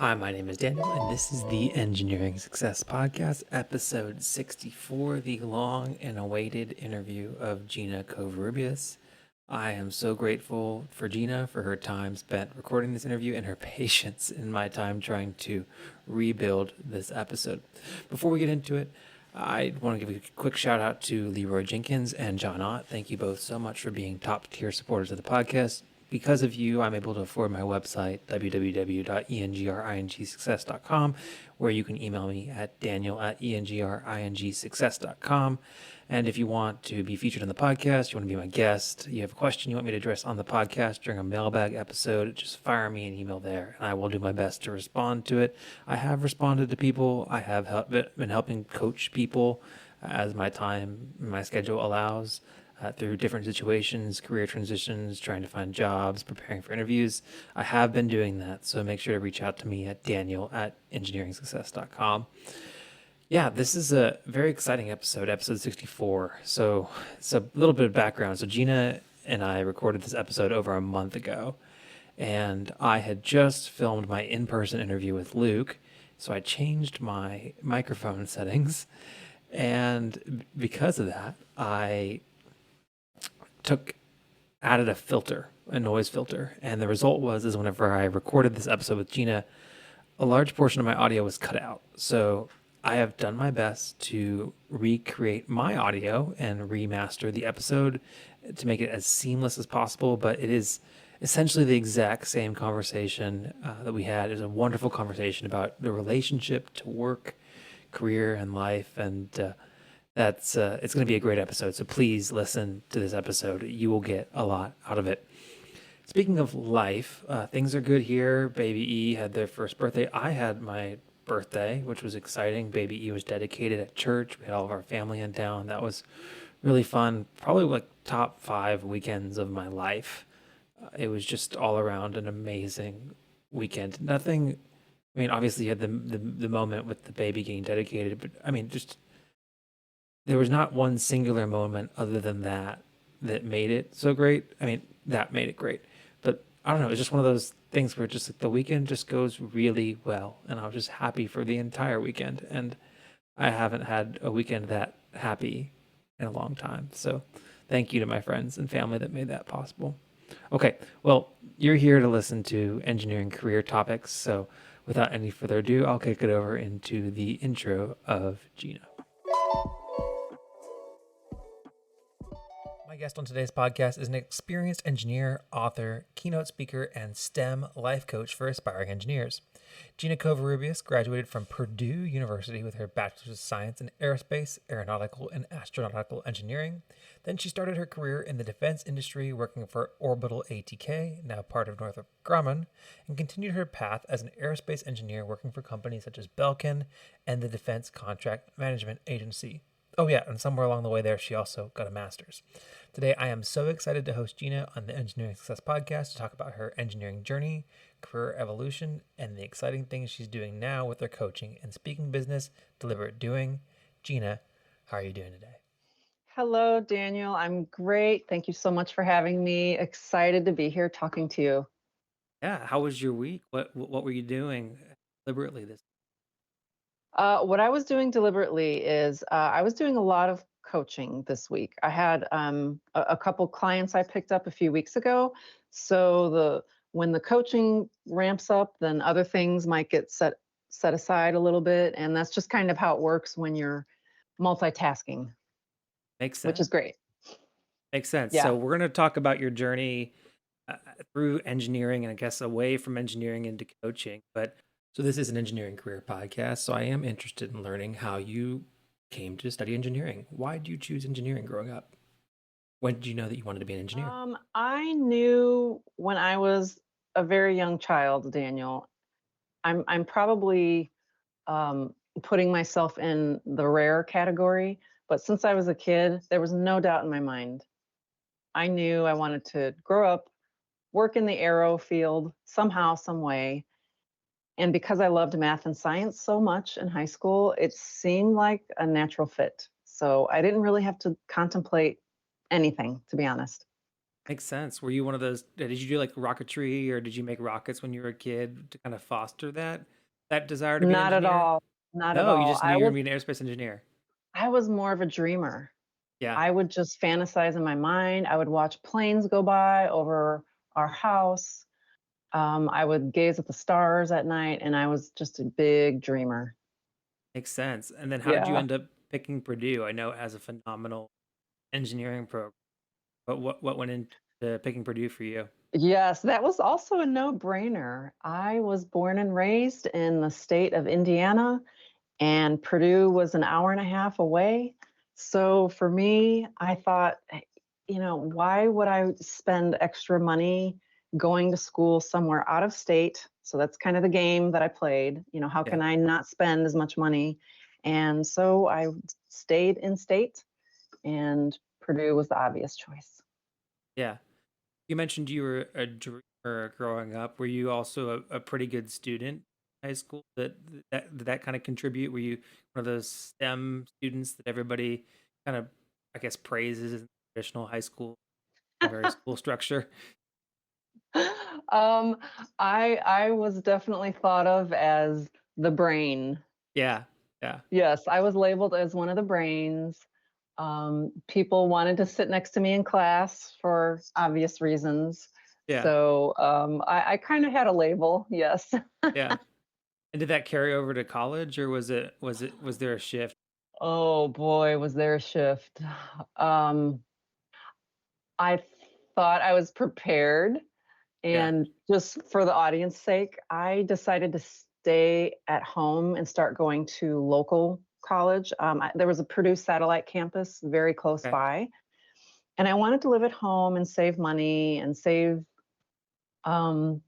Hi, my name is Daniel, and this is the Engineering Success Podcast, episode 64, the long and awaited interview of Gina Covarrubias. I am so grateful for Gina for her time spent recording this interview and her patience in my time trying to rebuild this episode. Before we get into it, I want to give a quick shout out to Leroy Jenkins and John Ott. Thank you both so much for being top tier supporters of the podcast. Because of you, I'm able to afford my website, www.engringsuccess.com, where you can email me at daniel@engringsuccess.com. And if you want to be featured on the podcast, you want to be my guest, you have a question you want me to address on the podcast during a mailbag episode, just fire me an email there, and I will do my best to respond to it. I have responded to people. I have been helping coach people as my time, my schedule allows. Through different situations, career transitions, trying to find jobs, preparing for interviews. I have been doing that, so make sure to reach out to me at daniel@engineeringsuccess.com. Yeah, this is a very exciting episode 64. So it's a little bit of background. So Gina and I recorded this episode over a month ago, and I had just filmed my in-person interview with Luke, so I changed my microphone settings, and because of that, I added a noise filter, and the result is whenever I recorded this episode with Gina, a large portion of my audio was cut out. So I have done my best to recreate my audio and remaster the episode to make it as seamless as possible, but it is essentially the exact same conversation that we had. It was a wonderful conversation about the relationship to work, career, and life, and that's it's going to be a great episode. So please listen to this episode. You will get a lot out of it. Speaking of life, things are good here. Baby E had their first birthday. I had my birthday, which was exciting. Baby E was dedicated at church. We had all of our family in town. That was really fun. Probably like top 5 weekends of my life. It was just all around an amazing weekend. Nothing. I mean, obviously you had the moment with the baby getting dedicated, but I mean, just there was not one singular moment other than that made it so great. I mean, that made it great. But I don't know, it's just one of those things where just like the weekend just goes really well. And I was just happy for the entire weekend. And I haven't had a weekend that happy in a long time. So thank you to my friends and family that made that possible. Okay, well, you're here to listen to engineering career topics. So without any further ado, I'll kick it over into the intro of Gina. My guest on today's podcast is an experienced engineer, author, keynote speaker, and STEM life coach for aspiring engineers. Gina Covarrubias graduated from Purdue University with her Bachelor's of Science in Aerospace, Aeronautical, and Astronautical Engineering. Then she started her career in the defense industry working for Orbital ATK, now part of Northrop Grumman, and continued her path as an aerospace engineer working for companies such as Belcan and the Defense Contract Management Agency. Oh yeah, and somewhere along the way there, she also got a master's. Today, I am so excited to host Gina on the Engineering Success Podcast to talk about her engineering journey, career evolution, and the exciting things she's doing now with her coaching and speaking business, Deliberate Doing. Gina, how are you doing today? Hello, Daniel. I'm great. Thank you so much for having me. Excited to be here talking to you. Yeah, how was your week? What were you doing deliberately this? What I was doing deliberately is I was doing a lot of coaching this week. I had a couple clients I picked up a few weeks ago. So when the coaching ramps up, then other things might get set aside a little bit, and that's just kind of how it works when you're multitasking, Makes which sense. is great. Makes sense. Yeah. So we're going to talk about your journey through engineering and I guess away from engineering into coaching. But so this is an engineering career podcast. So I am interested in learning how you came to study engineering. Why did you choose engineering growing up? When did you know that you wanted to be an engineer? I knew when I was a very young child, Daniel. I'm probably um, putting myself in the rare category, but since I was a kid, there was no doubt in my mind. I knew I wanted to grow up, work in the aero field somehow, some way. And because I loved math and science so much in high school, it seemed like a natural fit. So I didn't really have to contemplate anything, to be honest. Makes sense. Were you one of those? Did you do like rocketry, or did you make rockets when you were a kid to kind of foster that desire to be an Not at engineer? all. Not at No, you all. just knew you were going to be an aerospace engineer. I was more of a dreamer. Yeah, I would just fantasize in my mind. I would watch planes go by over our house. I would gaze at the stars at night, and I was just a big dreamer. makes sense. And then how did you Yeah. end up picking Purdue? I know it has a phenomenal engineering program, but what went into picking Purdue for you? Yes, that was also a no-brainer. I was born and raised in the state of Indiana, and Purdue was an hour and a half away. So for me, I thought, why would I spend extra money going to school somewhere out of state? So that's kind of the game that I played. How Yeah, can I not spend as much money? And so I stayed in state, and Purdue was the obvious choice. yeah. You mentioned you were a dreamer growing up. Were you also a pretty good student in high school? Did that kind of contribute? Were you one of those STEM students that everybody kind of, I guess, praises in traditional high school, primary school structure? um, I was definitely thought of as the brain. Yeah, yeah, Yes, I was labeled as one of the brains. People wanted to sit next to me in class for obvious reasons. yeah, So I kind of had a label, yes. yeah. And did that carry over to college, or was there a shift? Oh boy, was there a shift. Um, I thought I was prepared. Yeah. And just for the audience sake, I decided to stay at home and start going to local college. There was a Purdue satellite campus very close Okay. by, and I wanted to live at home and save money and save um,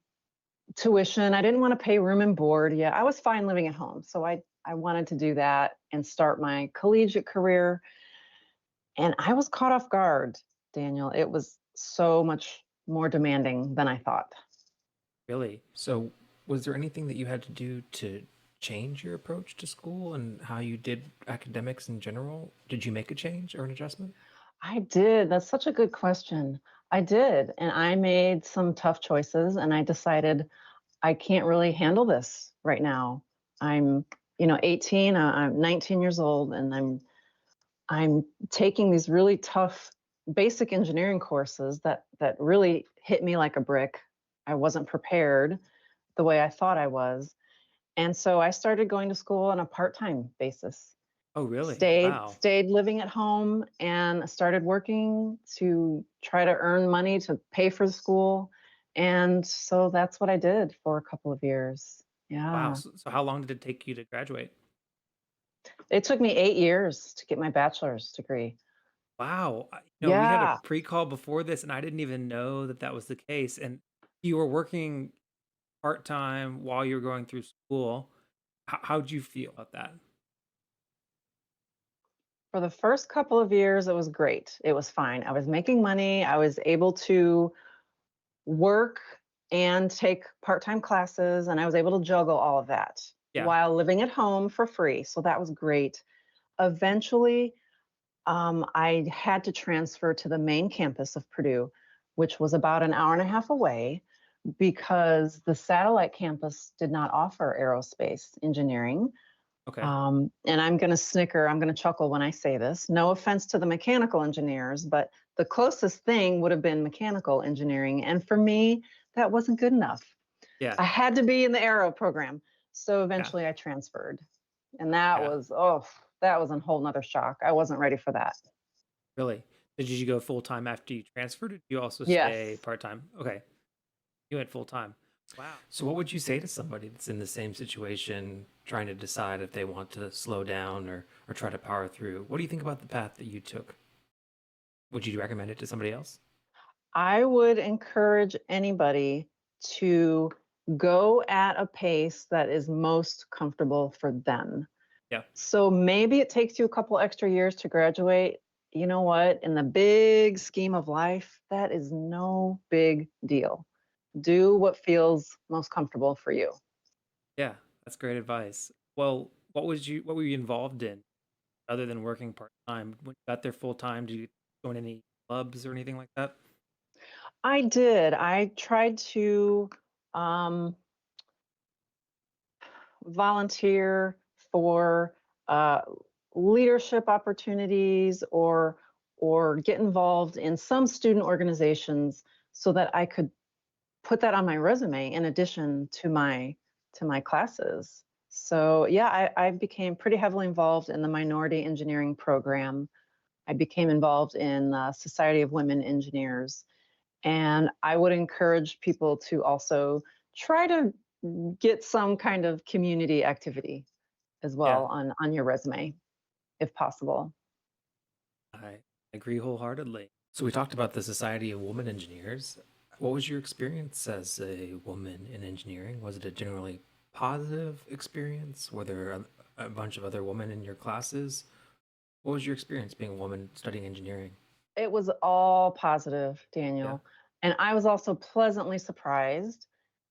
tuition. I didn't want to pay room and board. Yeah, I was fine living at home, so I wanted to do that and start my collegiate career. And I was caught off guard, Daniel. It was so much more demanding than I thought. Really? So, was there anything that you had to do to change your approach to school and how you did academics in general? Did you make a change or an adjustment? I did. That's such a good question. I did. And I made some tough choices and I decided I can't really handle this right now. I'm, 18, I'm 19 years old and I'm taking these really tough basic engineering courses that really hit me like a brick. I wasn't prepared the way I thought I was. And so I started going to school on a part-time basis. Oh, really? stayed Wow. stayed living at home and started working to try to earn money to pay for the school, and so that's what I did for a couple of years. Wow. Yeah, So how long did it take you to graduate? it took me 8 years to get my bachelor's degree. Wow. We had a Yeah. pre-call before this, and I didn't even know that that was the case. And you were working part-time while you were going through school. How'd you feel about that? For the first couple of years it was great, it was fine, I was making money, I was able to work and take part-time classes, and I was able to juggle all of that Yeah. while living at home for free, so that was great. Eventually, I had to transfer to the main campus of Purdue, which was about an hour and a half away, because the satellite campus did not offer aerospace engineering. Okay. And I'm going to snicker, I'm going to chuckle when I say this. No offense to the mechanical engineers, but the closest thing would have been mechanical engineering. And for me, that wasn't good enough. Yeah. I had to be in the aero program. So Yeah. eventually I transferred. And that Yeah. was, oh, that was a whole nother shock. I wasn't ready for that. Really? Did you go full-time after you transferred, or did you also stay Yes. part-time? Okay. You went full-time. Wow. So, what would you say to somebody that's in the same situation, trying to decide if they want to slow down or try to power through? What do you think about the path that you took? Would you recommend it to somebody else? I would encourage anybody to go at a pace that is most comfortable for them. Yeah. So maybe it takes you a couple extra years to graduate. You know what? In the big scheme of life, that is no big deal. Do what feels most comfortable for you. Yeah. That's great advice. Well, what were you involved in other than working part-time? When you got there full-time, did you join any clubs or anything like that? I did. I tried to um, volunteer for uh, leadership opportunities or get involved in some student organizations so that I could put that on my resume in addition to my classes. So yeah, I became pretty heavily involved in the minority engineering program. I became involved in Society of Women Engineers, and I would encourage people to also try to get some kind of community activity as Yeah, well on your resume, if possible. I agree wholeheartedly. So we talked about the Society of Women Engineers. What was your experience as a woman in engineering? Was it a generally positive experience? Were there a bunch of other women in your classes? What was your experience being a woman studying engineering? It was all positive, Yeah. Daniel. And I was also pleasantly surprised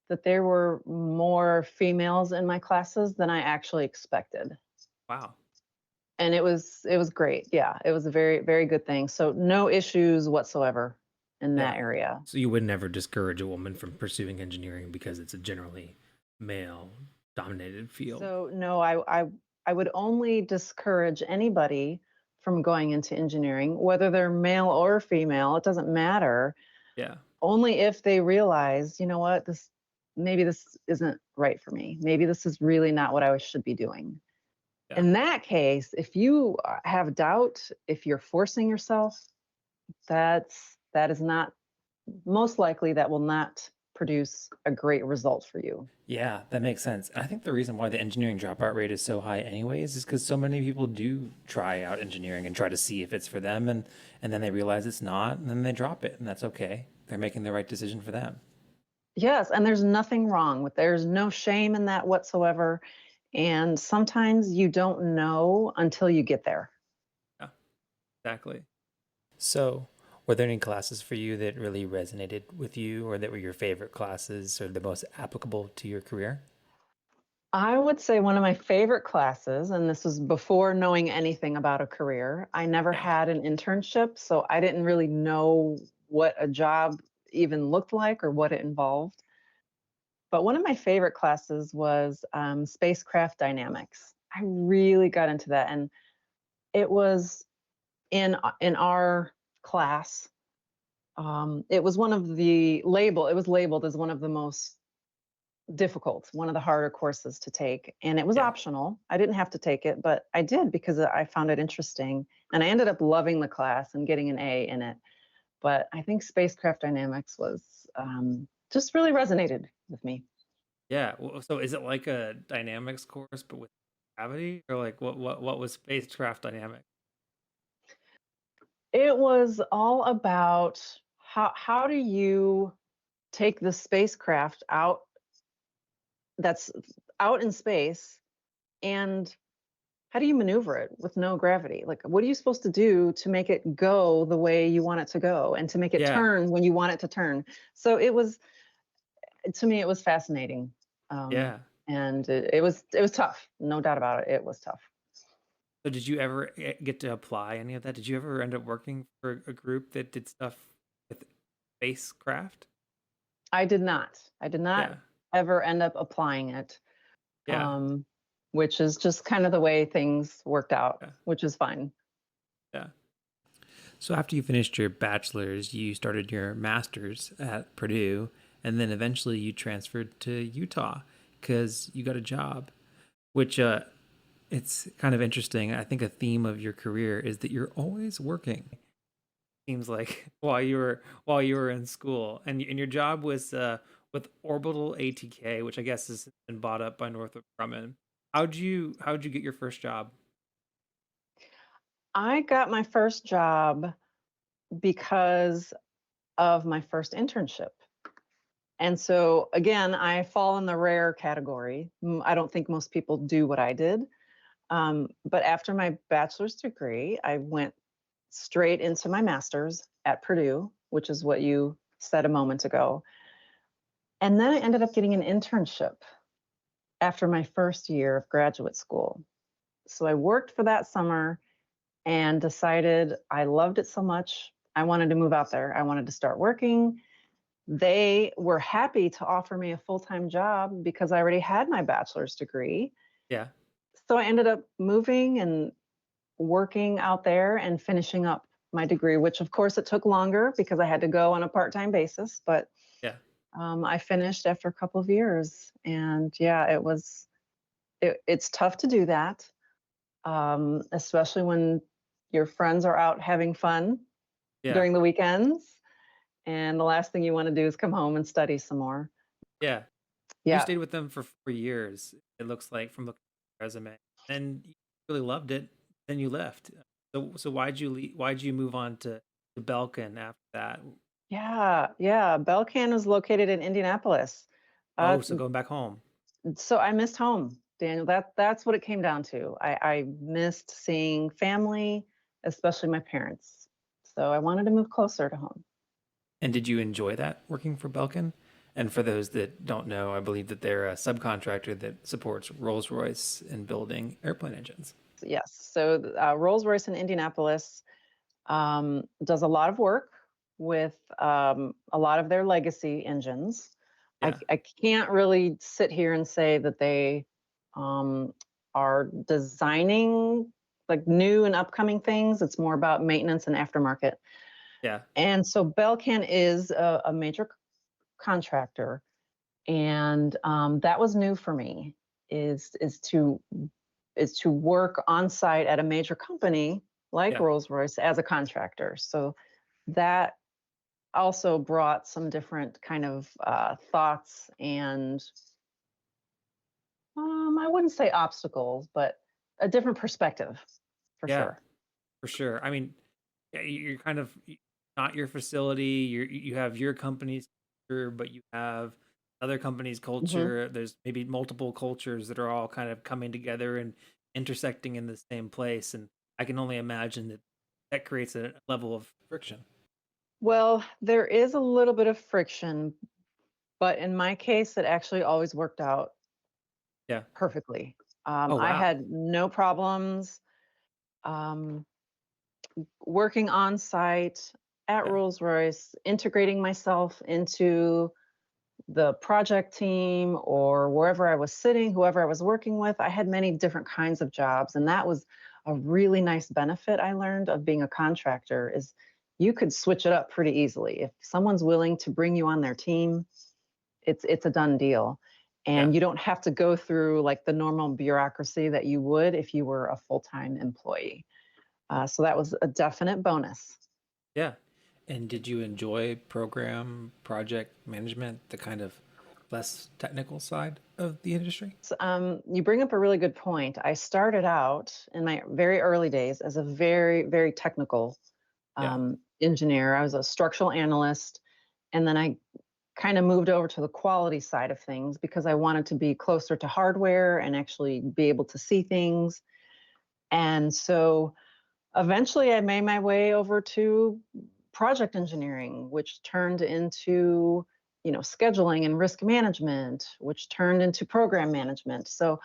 that there were more females in my classes than I actually expected. Wow. And it was great. Yeah, it was a very, very good thing. So no issues whatsoever in Yeah. that area. So you would never discourage a woman from pursuing engineering because it's a generally male dominated field. So no, I would only discourage anybody from going into engineering, whether they're male or female, it doesn't matter. Yeah. Only if they realize, you know what, this maybe this isn't right for me. Maybe this is really not what I should be doing. Yeah. In that case, if you have doubt, if you're forcing yourself, that is not most likely that will not produce a great result for you. Yeah, that makes sense. I think the reason why the engineering dropout rate is so high anyways is because so many people do try out engineering and try to see if it's for them and then they realize it's not and then they drop it and that's okay. They're making the right decision for them. Yes, and there's nothing wrong with there's no shame in that whatsoever. And sometimes you don't know until you get there. Yeah, exactly. So, were there any classes for you that really resonated with you or that were your favorite classes or the most applicable to your career? I would say one of my favorite classes, and this was before knowing anything about a career. I never Yeah. had an internship, so I didn't really know what a job even looked like or what it involved. But one of my favorite classes was spacecraft dynamics. I really got into that, and it was in our class. It was one of the label. It was labeled as one of the most difficult, one of the harder courses to take, and it was Yeah. optional. I didn't have to take it, but I did because I found it interesting, and I ended up loving the class and getting an A in it. But I think spacecraft dynamics was just really resonated with me. Yeah. So is it like a dynamics course but with gravity or like what was spacecraft dynamics? It was all about how do you take the spacecraft out that's out in space, and how do you maneuver it with no gravity? Like, what are you supposed to do to make it go the way you want it to go and to make it Yeah. turn when you want it to turn? So it was, to me, it was fascinating. Um, Yeah. and it was tough. No doubt about it. It was tough. So did you ever get to apply any of that? Did you ever end up working for a group that did stuff with spacecraft? I did not Yeah. ever end up applying it, Yeah. um, which is just kind of the way things worked out, Yeah. which is fine. Yeah. So after you finished your bachelor's, you started your master's at Purdue, and then eventually you transferred to Utah because you got a job, which it's kind of interesting. I think a theme of your career is that you're always working. Seems like while you were in school, and your job was with Orbital ATK, which I guess has been bought up by Northrop Grumman. How'd you get your first job? I got my first job because of my first internship. And so again, I fall in the rare category. I don't think most people do what I did. But after my bachelor's degree, I went straight into my master's at Purdue, which is what you said a moment ago. And then I ended up getting an internship after my first year of graduate school. So I worked for that summer and decided I loved it so much. I wanted to move out there. I wanted to start working. they were happy to offer me a full-time job because I already had my bachelor's degree. Yeah. So I ended up moving and working out there and finishing up my degree, which of course it took longer because I had to go on a part-time basis, but Yeah. I finished after a couple of years. And yeah, it's tough to do that, especially when your friends are out having fun Yeah. during the weekends. And the last thing you want to do is come home and study some more. Yeah. You Yeah. stayed with them for 4 years, it looks like, from looking at your resume. And you really loved it. Then you left. So why'd you leave, why'd you move on to Belcan after that? Yeah. Yeah. Belcan is located in Indianapolis. Uh, Oh, so going back home. so I missed home, Daniel. That's what it came down to. I missed seeing family, especially my parents. So I wanted to move closer to home. And did you enjoy that working for Belcan? And for those that don't know, I believe that they're a subcontractor that supports Rolls-Royce in building airplane engines. Yes. So Rolls-Royce in Indianapolis does a lot of work with a lot of their legacy engines. Yeah. I can't really sit here and say that they um, are designing like new and upcoming things. It's more about maintenance and aftermarket. Yeah. And so Belcan is a major contractor, and that was new for me. Is to work on site at a major company like Yeah. Rolls-Royce as a contractor. So that also brought some different kind of thoughts and I wouldn't say obstacles, but a different perspective for Yeah, sure. for sure. I mean, yeah, you're kind of not your facility. You have your company's culture, but you have other company's Hmm. culture. There's maybe multiple cultures that are all kind of coming together and intersecting in the same place. And I can only imagine that that creates a level of friction. Well, there is a little bit of friction, but in my case, it actually always worked out Yeah. perfectly. Oh, I wow. had no problems um, working on site at Yeah. Rolls-Royce, integrating myself into the project team or wherever I was sitting, whoever I was working with. I had many different kinds of jobs, and that was a really nice benefit I learned of being a contractor is you could switch it up pretty easily. If someone's willing to bring you on their team, it's a done deal. Yeah. And you don't have to go through like the normal bureaucracy that you would if you were a full-time employee. So that was a definite bonus. Yeah. And did you enjoy program project management, the kind of less technical side of the industry? You bring up a really good point. I started out in my very early days as a very, very technical Yeah. engineer. I was a structural analyst, and then I kind of moved over to the quality side of things because I wanted to be closer to hardware and actually be able to see things. And so eventually I made my way over to project engineering, which turned into scheduling and risk management, which turned into program management. So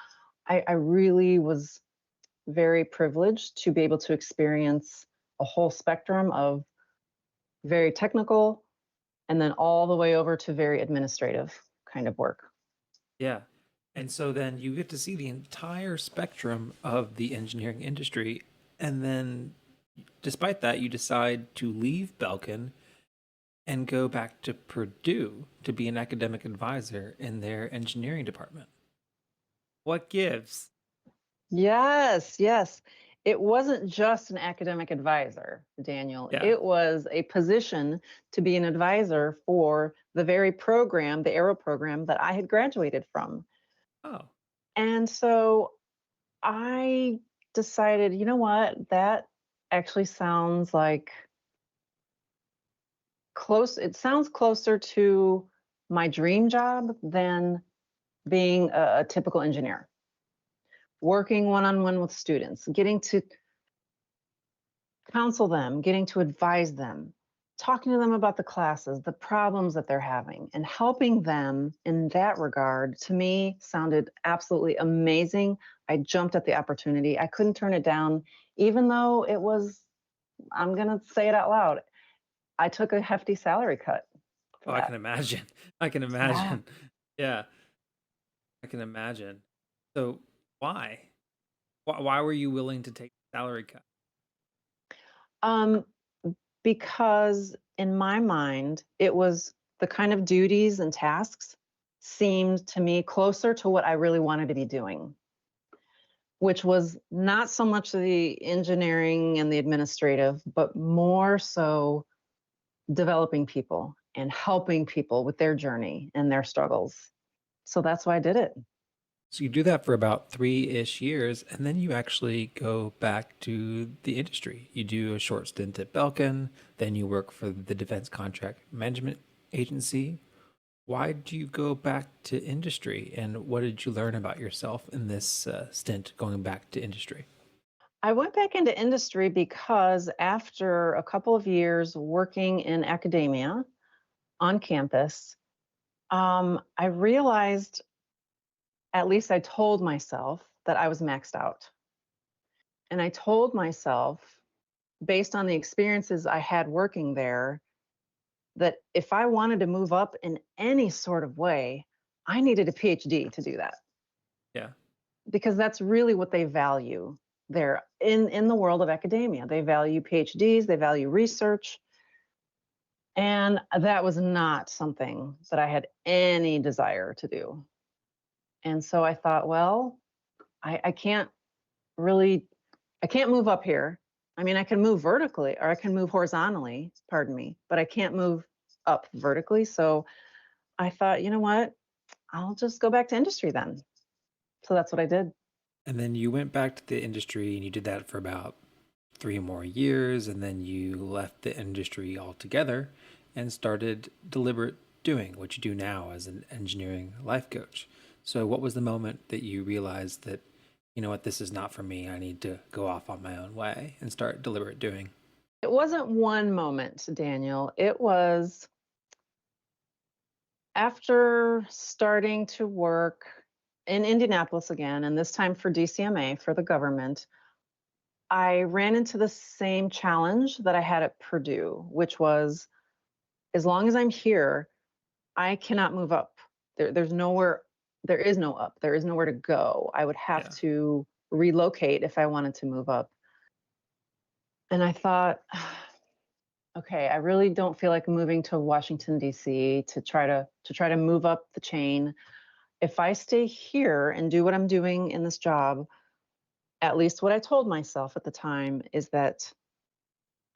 I really was very privileged to be able to experience a whole spectrum of very technical and then all the way over to very administrative kind of work. Yeah. And so then you get to see the entire spectrum of the engineering industry. And then, despite that, you decide to leave Belkin and go back to Purdue to be an academic advisor in their engineering department. What gives? Yes, yes. It wasn't just an academic advisor, Daniel. Yeah. It was a position to be an advisor for the very program, the Aero program that I had graduated from. Oh, And so I decided, you know what, that actually sounds like it sounds closer to my dream job than being a typical engineer, working one on one with students, getting to counsel them, getting to advise them, talking to them about the classes, the problems that they're having, and helping them in that regard to me sounded absolutely amazing. I jumped at the opportunity. I couldn't turn it down, even though it was, I'm going to say it out loud, I took a hefty salary cut. for Oh, I that. can imagine. I can imagine. Yeah, I can imagine. So why? Why were you willing to take the salary cut? Um, because in my mind, it was the kind of duties and tasks seemed to me closer to what I really wanted to be doing, which was not so much the engineering and the administrative, but more so developing people and helping people with their journey and their struggles. So that's why I did it. So you do that for about 3-ish years, and then you actually go back to the industry. You do a short stint at Belcan, then you work for the Defense Contract Management Agency. Why did you go back to industry, and what did you learn about yourself in this stint going back to industry? I went back into industry because after a couple of years working in academia on campus, I realized, at least I told myself, that I was maxed out. And I told myself, based on the experiences I had working there, that if I wanted to move up in any sort of way, I needed a PhD to do that, Yeah. because that's really what they value there in the world of academia. They value PhDs, they value research. And that was not something that I had any desire to do. And so I thought, well, I can't really, I can't move up here. I mean, I can move vertically or I can move horizontally, pardon me, but I can't move up vertically. So I thought, you know what? I'll just go back to industry then. So that's what I did. And then you went back to the industry and you did that for about 3 more years, and then you left the industry altogether and started deliberate doing what you do now as an engineering life coach. So, what was the moment that you realized that, you know what, this is not for me? I need to go off on my own way and start deliberate doing? It wasn't one moment, Daniel. It was after starting to work in Indianapolis again, and this time for DCMA, for the government. I ran into the same challenge that I had at Purdue, which was, as long as I'm here, I cannot move up. There's nowhere, there is no up, there is nowhere to go. I would have Yeah. to relocate if I wanted to move up. And I thought, okay, I really don't feel like moving to Washington, D.C. to try to move up the chain. If I stay here and do what I'm doing in this job, at least what I told myself at the time is that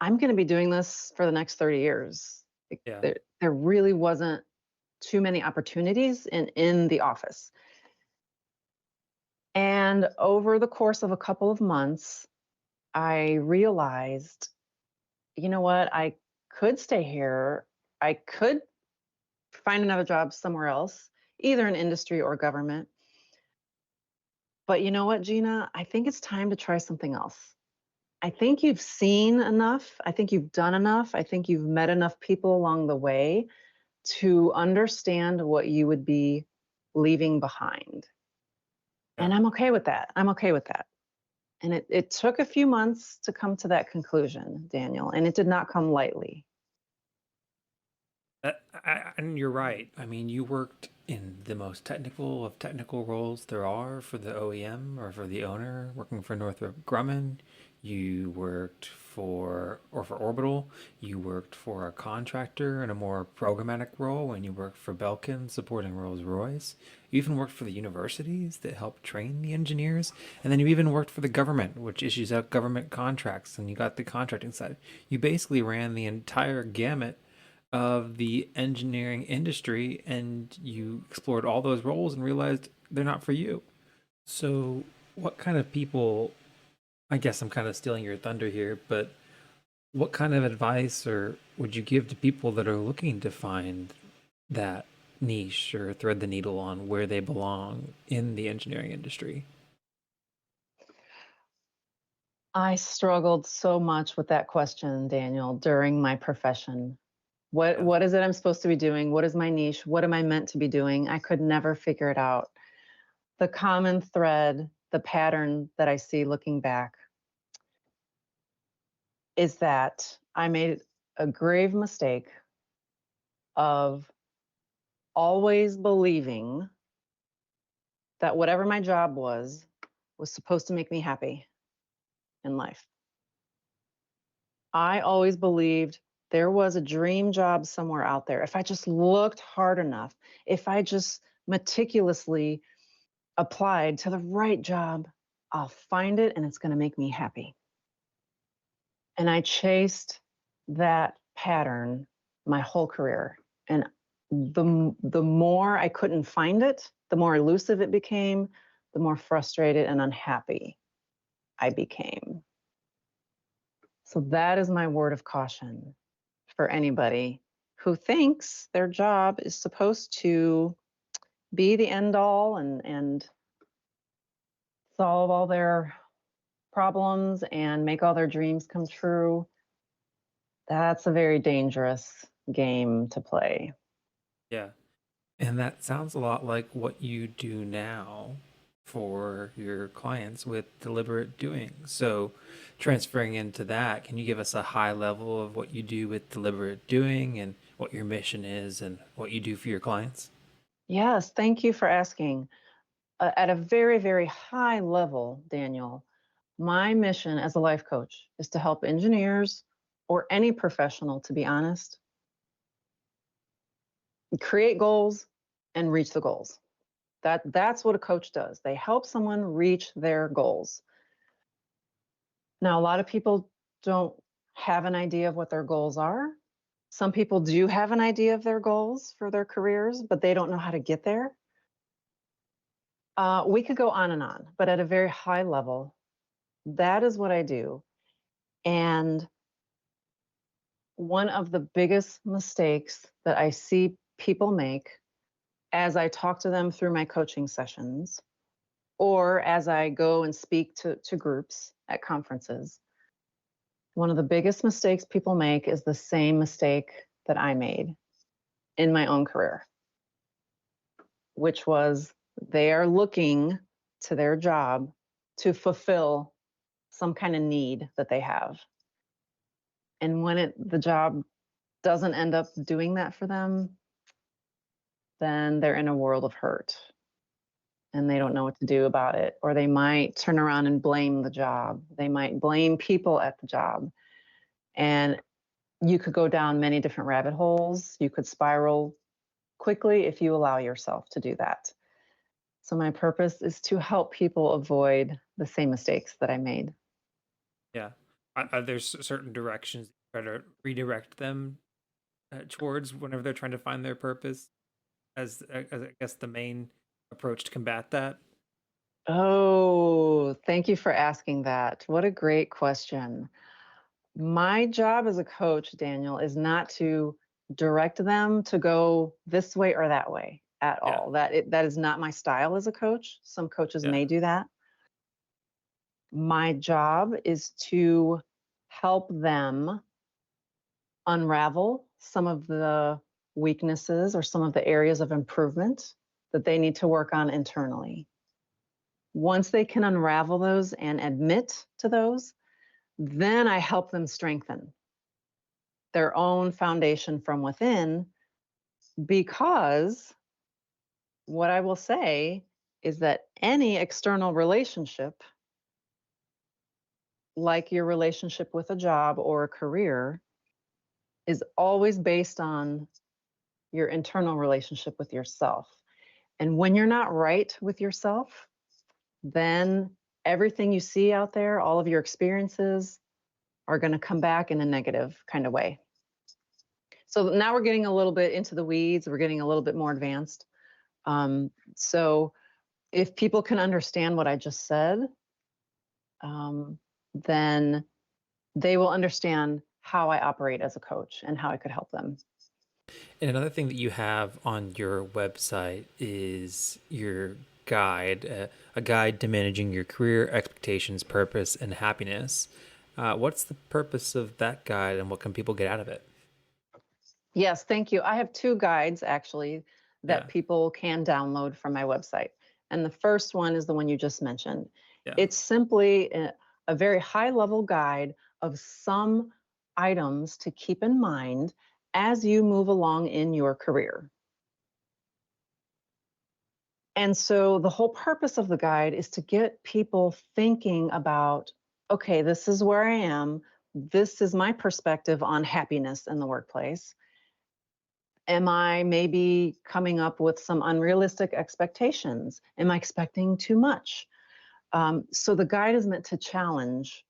I'm going to be doing this for the next 30 years. Yeah. There really wasn't too many opportunities in the office. And over the course of a couple of months, I realized, you know what, I could stay here. I could find another job somewhere else, either in industry or government. But you know what, Gina? I think it's time to try something else. I think you've seen enough. I think you've done enough. I think you've met enough people along the way to understand what you would be leaving behind. Yeah. And I'm okay with that. I'm okay with that. And it took a few months to come to that conclusion, Daniel, and it did not come lightly. And you're right. I mean, you worked in the most technical of technical roles there are for the OEM or for the owner, working for Northrop Grumman. You worked for Orbital. You worked for a contractor in a more programmatic role when you worked for Belcan, supporting Rolls-Royce. You even worked for the universities that help train the engineers. And then you even worked for the government, which issues out government contracts, and you got the contracting side. You basically ran the entire gamut of the engineering industry, and you explored all those roles and realized they're not for you. So, what kind of people, I guess I'm kind of stealing your thunder here, but what kind of advice or would you give to people that are looking to find that niche or thread the needle on where they belong in the engineering industry? I struggled so much with that question, Daniel, during my profession. Yeah. What is it I'm supposed to be doing? What is my niche? What am I meant to be doing? I could never figure it out. The common thread, the pattern that I see looking back is that I made a grave mistake of always believing that whatever my job was supposed to make me happy in life. I always believed there was a dream job somewhere out there. If I just looked hard enough, if I just meticulously applied to the right job, I'll find it and it's going to make me happy. And I chased that pattern my whole career. And the more I couldn't find it, the more elusive it became, the more frustrated and unhappy I became. So that is my word of caution for anybody who thinks their job is supposed to be the end all and solve all their problems and make all their dreams come true. That's a very dangerous game to play. Yeah. And that sounds a lot like what you do now for your clients with deliberate doing. So, transferring into that, can you give us a high level of what you do with deliberate doing and what your mission is and what you do for your clients? Yes, thank you for asking. At a very, very high level, Daniel, my mission as a life coach is to help engineers or any professional, to be honest, create goals and reach the goals. That's what a coach does. They help someone reach their goals. Now, a lot of people don't have an idea of what their goals are. Some people do have an idea of their goals for their careers, but they don't know how to get there. We could go on, but at a very high level, that is what I do. And one of the biggest mistakes that I see people make as I talk to them through my coaching sessions, or as I go and speak to groups at conferences, one of the biggest mistakes people make is the same mistake that I made in my own career, which was they are looking to their job to fulfill some kind of need that they have. And when the job doesn't end up doing that for them, then they're in a world of hurt and they don't know what to do about it. Or they might turn around and blame the job. They might blame people at the job. And you could go down many different rabbit holes. You could spiral quickly if you allow yourself to do that. So my purpose is to help people avoid the same mistakes that I made. Yeah. Are there certain directions you try to redirect them towards whenever they're trying to find their purpose as I guess the main approach to combat that? Oh, thank you for asking that. What a great question. My job as a coach, Daniel, is not to direct them to go this way or that way at Yeah. all. That is not my style as a coach. Some coaches Yeah. may do that. My job is to help them unravel some of the weaknesses or some of the areas of improvement that they need to work on internally. Once they can unravel those and admit to those, then I help them strengthen their own foundation from within, because what I will say is that any external relationship, like your relationship with a job or a career, is always based on your internal relationship with yourself. And when you're not right with yourself, then everything you see out there, all of your experiences, are going to come back in a negative kind of way. So now we're getting a little bit into the weeds. We're getting a little bit more advanced. So if people can understand what I just said, then they will understand how I operate as a coach and how I could help them. And another thing that you have on your website is your guide, a guide to managing your career, expectations, purpose, and happiness. What's the purpose of that guide and what can people get out of it? Yes, thank you. I have two guides actually that Yeah. people can download from my website. And the first one is the one you just mentioned. Yeah. It's simply a very high level guide of some items to keep in mind as you move along in your career. And so the whole purpose of the guide is to get people thinking about, okay, this is where I am. This is my perspective on happiness in the workplace. Am I maybe coming up with some unrealistic expectations? Am I expecting too much? So the guide is meant to challenge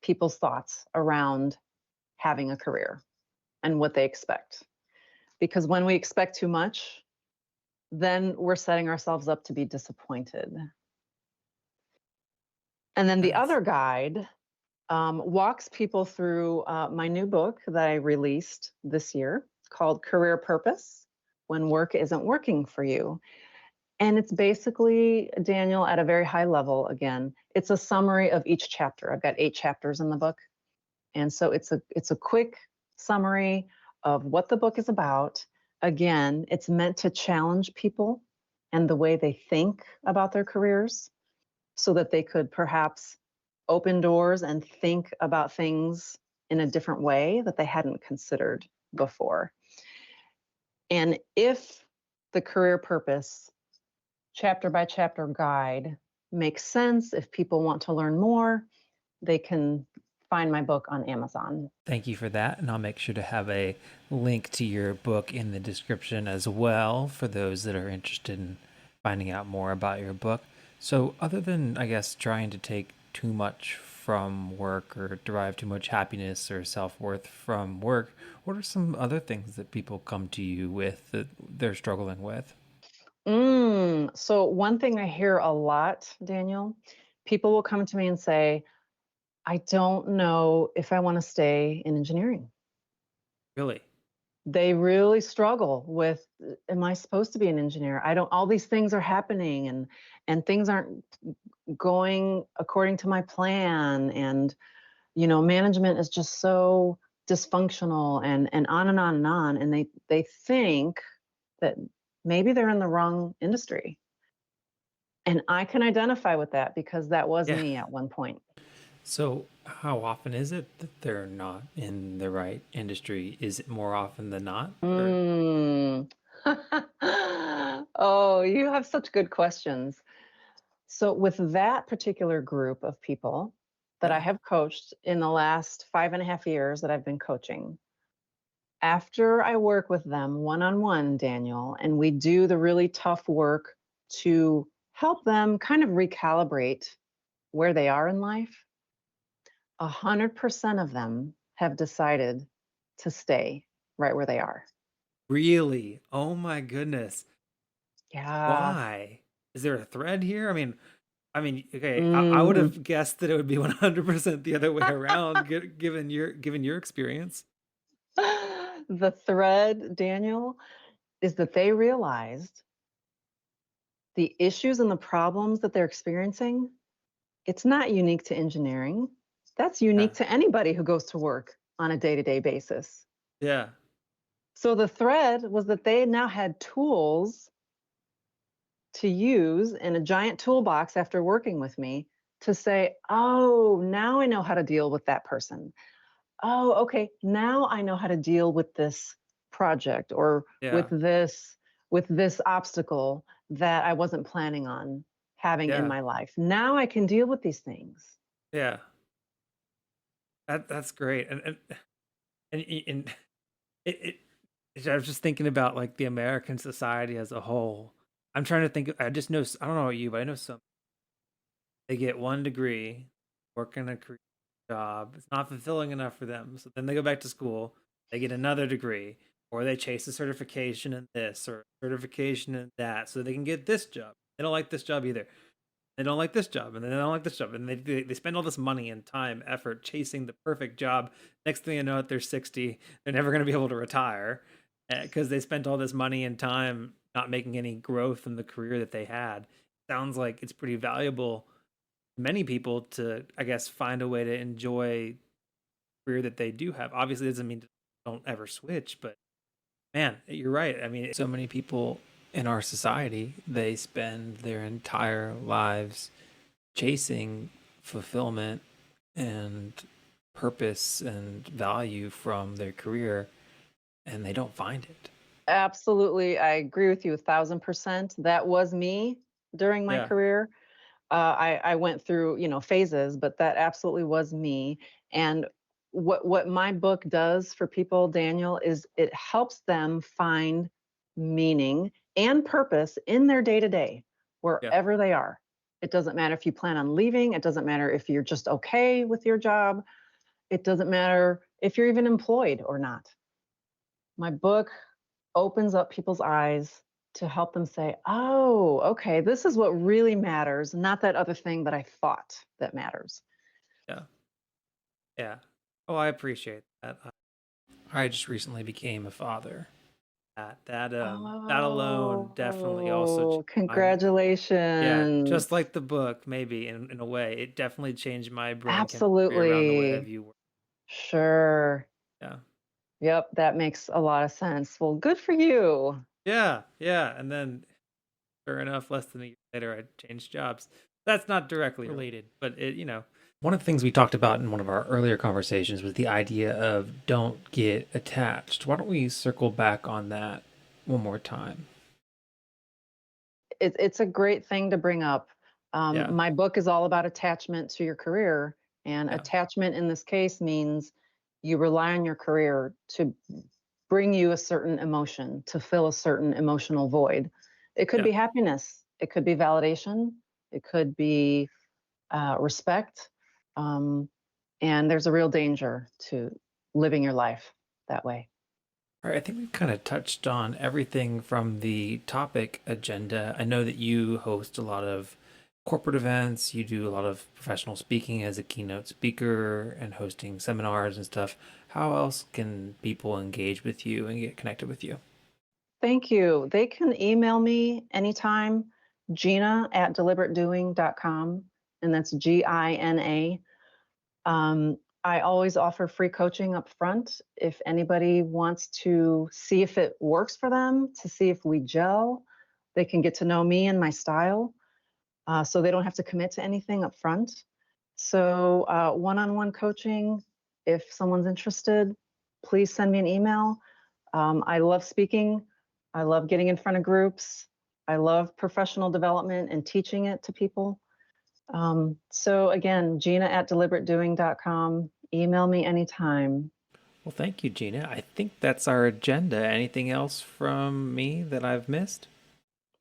people's thoughts around having a career and what they expect. Because when we expect too much, then we're setting ourselves up to be disappointed. And then the That's other guide walks people through my new book that I released this year called Career Purpose: When Work Isn't Working for You. And it's basically, Daniel, at a very high level, again, it's a summary of each chapter. I've got 8 chapters in the book. And so it's a quick summary of what the book is about. Again, it's meant to challenge people and the way they think about their careers so that they could perhaps open doors and think about things in a different way that they hadn't considered before. And if the career purpose chapter by chapter guide makes sense, if people want to learn more, they can find my book on Amazon. Thank you for that. And I'll make sure to have a link to your book in the description as well for those that are interested in finding out more about your book. So, other than, I guess, trying to take too much from work or derive too much happiness or self worth from work, what are some other things that people come to you with that they're struggling with? So one thing I hear a lot, Daniel, people will come to me and say, I don't know if I want to stay in engineering. Really? They really struggle with, am I supposed to be an engineer? I don't, all these things are happening and things aren't going according to my plan. And, management is just so dysfunctional and on and on and on. And they think that maybe they're in the wrong industry. And I can identify with that because that was Yeah. me at one point. So, how often is it that they're not in the right industry? Is it more often than not? Or Mm. Oh, you have such good questions. So, with that particular group of people that I yeah, have coached in the last 5.5 years that I've been coaching, after I work with them one on one, Daniel, and we do the really tough work to help them kind of recalibrate where they are in life, 100% of them have decided to stay right where they are. really? Oh my goodness. Yeah. Why? Is there a thread here? Okay, I would Mm. have guessed that it would be 100% the other way around, given your experience. The thread, Daniel, is that they realized the issues and the problems that they're experiencing, it's not unique to engineering. That's Yeah, unique to anybody who goes to work on a day-to-day basis. yeah, So the thread was that they now had tools to use in a giant toolbox after working with me to say, oh, now I know how to deal with that person. Oh, okay, now I know how to deal with this project or yeah, with this obstacle that I wasn't planning on having in yeah, my life. Now I can deal with these things. yeah. That's great. And it, I was just thinking about like the American society as a whole. I'm trying to think. I just know. I don't know about you, but I know some. They get one degree, work in a career job. It's not fulfilling enough for them. So then they go back to school. They get another degree, or they chase a certification in this or certification in that, so they can get this job. They don't like this job either. They don't like this job, and then they don't like this job, and they spend all this money and time, effort chasing the perfect job. Next thing you know, they're 60. They're never going to be able to retire because they spent all this money and time not making any growth in the career that they had. Sounds like it's pretty valuable to many people to, I guess, find a way to enjoy the career that they do have. Obviously, it doesn't mean don't ever switch, but man, you're right. I mean, so many people in our society, they spend their entire lives chasing fulfillment and purpose and value from their career. and they don't find it. Absolutely. I agree with you 1000%. That was me during my Yeah. career. I went through, phases, but that absolutely was me. And what my book does for people, Daniel, is it helps them find meaning and purpose in their day to day, Yeah. wherever they are. It doesn't matter if you plan on leaving. It doesn't matter if you're just okay with your job. It doesn't matter if you're even employed or not. My book opens up people's eyes to help them say, oh, okay, this is what really matters, not that other thing that I thought that matters. Yeah. Yeah. Oh, I appreciate that. I just recently became a father. That alone definitely also changed Oh, my life. Yeah, congratulations. just like the book, maybe in a way, it definitely changed my brain chemistry around the way I Absolutely. view work. Sure. Yeah. Yep, that makes a lot of sense. Well, good for you. Yeah, yeah. And then sure enough, less than a year later, I changed jobs. That's not directly related, but one of the things we talked about in one of our earlier conversations was the idea of don't get attached. Why don't we circle back on that one more time? It's a great thing to bring up. Yeah, My book is all about attachment to your career, and yeah, attachment in this case means you rely on your career to bring you a certain emotion, to fill a certain emotional void. It could yeah. be happiness, it could be validation, it could be respect, um, and there's a real danger to living your life that way. All right, I think we've kind of touched on everything from the topic agenda. I know that you host a lot of corporate events, you do a lot of professional speaking as a keynote speaker and hosting seminars and stuff. How else can people engage with you and get connected with you? Thank you. They can email me anytime, Gina@deliberatedoing.com, and that's Gina. I always offer free coaching up front. If anybody wants to see if it works for them, to see if we gel, they can get to know me and my style, so they don't have to commit to anything up front. So, one-on-one coaching, if someone's interested, please send me an email. I love speaking. I love getting in front of groups. I love professional development and teaching it to people. So again, Gina@deliberatedoing.com. Email me anytime. Well, thank you, Gina. I think that's our agenda. Anything else from me that I've missed?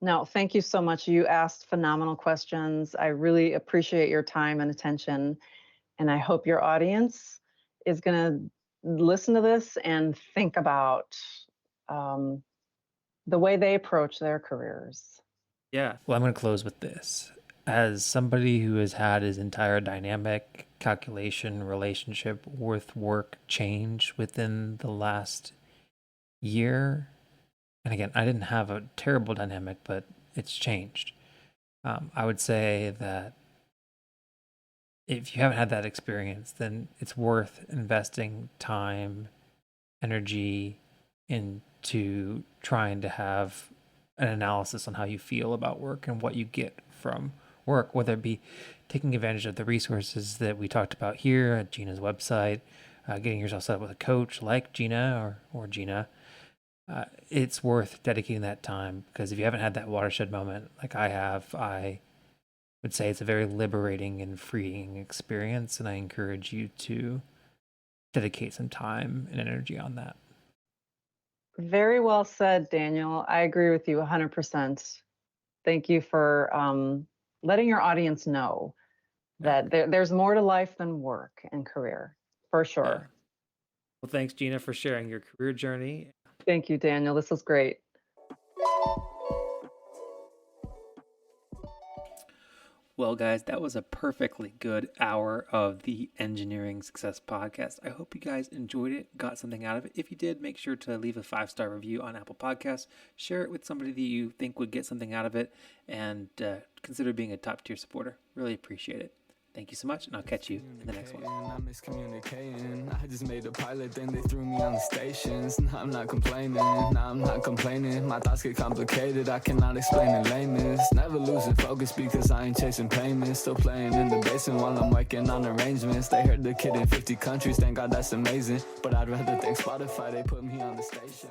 No, thank you so much. You asked phenomenal questions. I really appreciate your time and attention. And I hope your audience is going to listen to this and think about um, the way they approach their careers. Yeah. Well, I'm going to close with this. As somebody who has had his entire dynamic calculation relationship with work change within the last year, and again, I didn't have a terrible dynamic, but it's changed. I would say that if you haven't had that experience, then it's worth investing time, energy into trying to have an analysis on how you feel about work and what you get from work, whether it be taking advantage of the resources that we talked about here at Gina's website, getting yourself set up with a coach like Gina or Gina. It's worth dedicating that time because if you haven't had that watershed moment like I have, I would say it's a very liberating and freeing experience, and I encourage you to dedicate some time and energy on that. Very well said, Daniel. I agree with you 100%. Thank you for letting your audience know Yeah. that there's more to life than work and career, for Yeah. sure. Well, thanks, Gina, for sharing your career journey. Thank you, Daniel. This was great. Well, guys, that was a perfectly good hour of the Engineering Success Podcast. I hope you guys enjoyed it, got something out of it. If you did, make sure to leave a 5-star review on Apple Podcasts, share it with somebody that you think would get something out of it, and consider being a top tier supporter. Really appreciate it. Thank you so much, and I'll catch you in the next one. I miscommunicating. I just made a pilot, then they threw me on the stations. Nah, I'm not complaining. Nah, I'm not complaining. My thoughts get complicated. I cannot explain in lameness. Never losing focus because I ain't chasing payments. Still playing in the basement while I'm working on arrangements. They heard the kid in 50 countries. Thank God that's amazing. But I'd rather thank Spotify. They put me on the station.